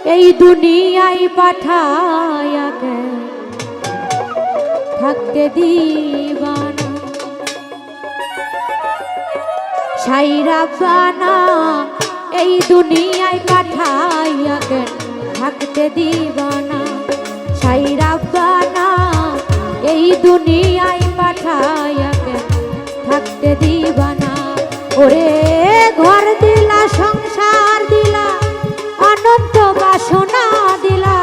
এই দুনিয়ায় পাঠায়া থাকতে দিবানা সাইরা বানা এই দুনিয়ায় পাঠায়া থাকতে দিবানা সাইরা বানা এই দুনিয়ায় পাঠায়া থাকতে দিবানা ওরে ঘর দিলা সংসার দিলা অনন্ত বাসনা দিলা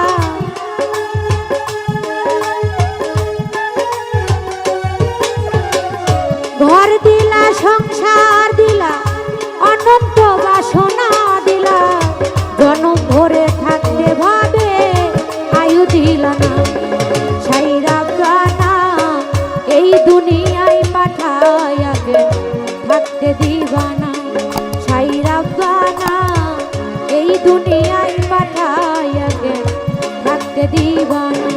ঘর দিলা সংসার দিলা অনন্ত বাসনা দিলা জনম ভরে থাকতে ভাবে আয়ু দিলা না সাইরা গানা এই দুনিয়ায় পাঠায়া থাকতে দিবানা সাইরা গানা এই দুনিয়ায় পাঠায়া থাকতে দিবানা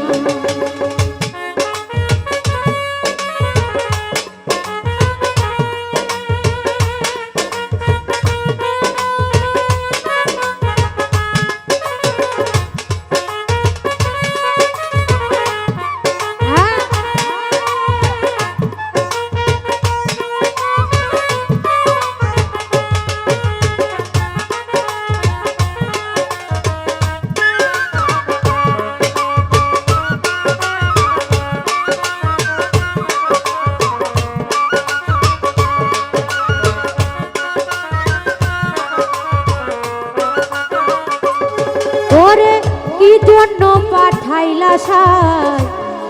কি জন্য পাঠাইলা সাই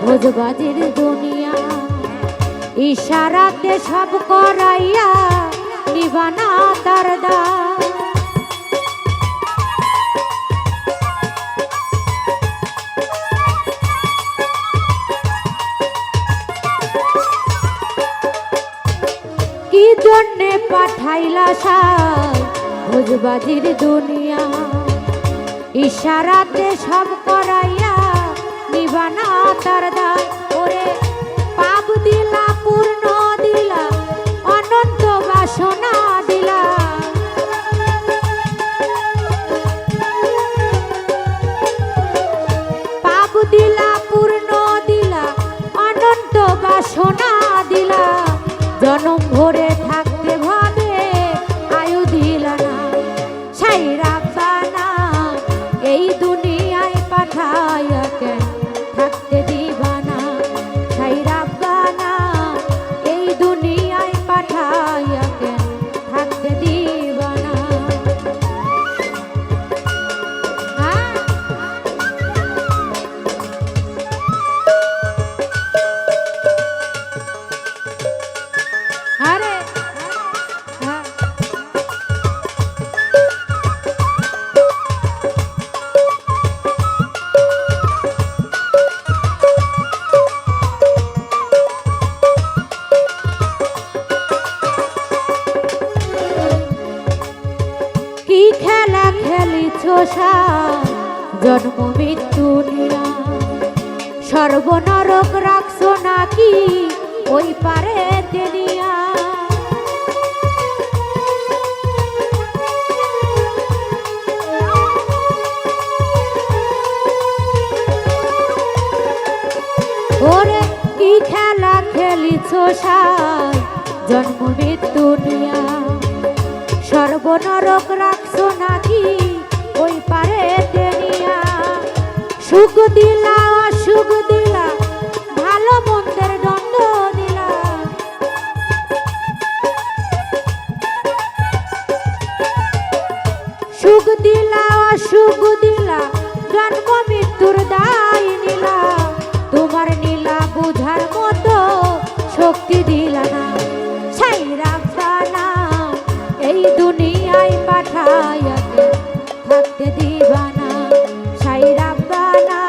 ভোজবাজির দুনিয়া ইশারাতে সব করাইয়া নিবানা তার দা কি জন্যে পাঠাইলা সাই ভোজবাজির দুনিয়া ইশারাতে সব করাইয়া নিবানা তার দায় ওরে পাপ দিলা পূর্ণ দিলা অনন্ত বাসনা দিলা পাপ দিলা পূর্ণ দিলা অনন্ত বাসনা দিলা জনম ভরে থাকতে ভাবে আয়ু দিলা না সাইরা এই দুনিয়ায় পাঠায়া থাকতে দিবানা সাইরা বানা এই দুনিয়ায় পাঠায়া থাকতে দিবানা আরে কি খেলা খেলিছ জন্ম মৃত্যু নিরা সর্বনরক রাখছো নাকি ওই পারে দেনিয়া ওরে কি খেলা খেলিছ জন্ম মৃত্যু নিয়া সর্বনরক রাখছো নাকি ওই পারে দেনিয়া সুখ দিলা অসুখ দিলা ভালো মন্দের দ্বন্দ্ব দিলা সুখ দিলা অসুখ দিলা জন্ম মৃত্যুর দায় নিলা তোমার নীলা বুঝার মতো শক্তি দিলা না সাইরা বানা এই দুনিয়ায় পাঠায়া থাকতে দিবানা সাইরা বানা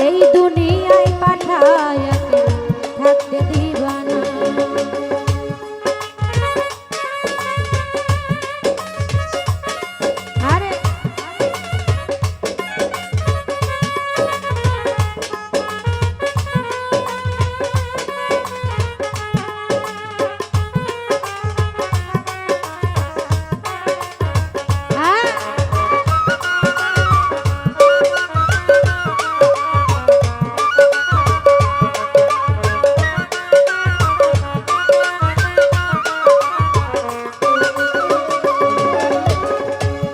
এই দুনিয়ায় পাঠায়া থাকতে দিবানা আরে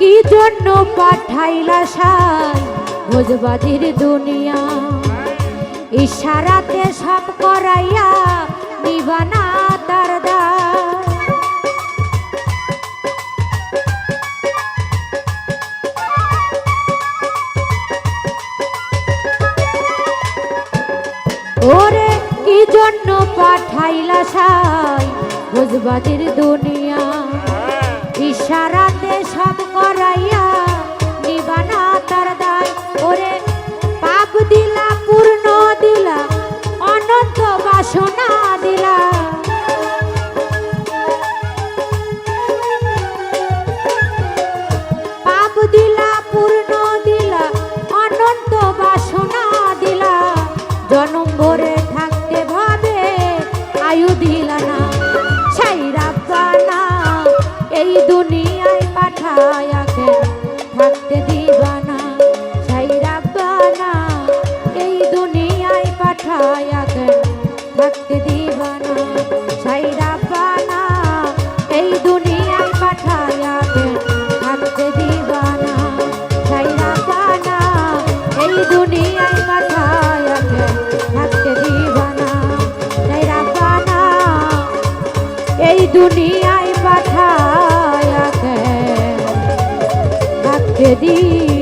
কি জন্য পাঠাইলা সাই ভোজবাজির দুনিয়া ইশারাতে সব করাইয়া নিবানা তার দায় ওরে কি জন্য পাঠাইলা সাই ভোজবাজির দুনিয়া ইশারাতে সব করাইয়া নিবানা তার দায় ওরে পাপ দিলা পূর্ণ দিলা অনন্ত বাসনা দিলা পাপ দিলা পূর্ণ দিলা অনন্ত বাসনা দিলা জনম ভরে থাকতে ভাবে আয়ু দিলা না ছাইরা বানা এই দুনিয়ায় পাঠায়া কেন থাকতে দিবানা ছাইরা বানা এই দুনিয়ায় পাঠায়া কেন থাকতে দিবানা ছাইরা বানা এই দুনিয়ায় পাঠায়া কেন থাকতে দিবানা ছাইরা বানা এই দুনিয়ায় পাঠায়া কেন থাকতে দিবানা ছাইরা বানা এই দুনিয়ায় পাঠায়া কেন থাকতে দিবানা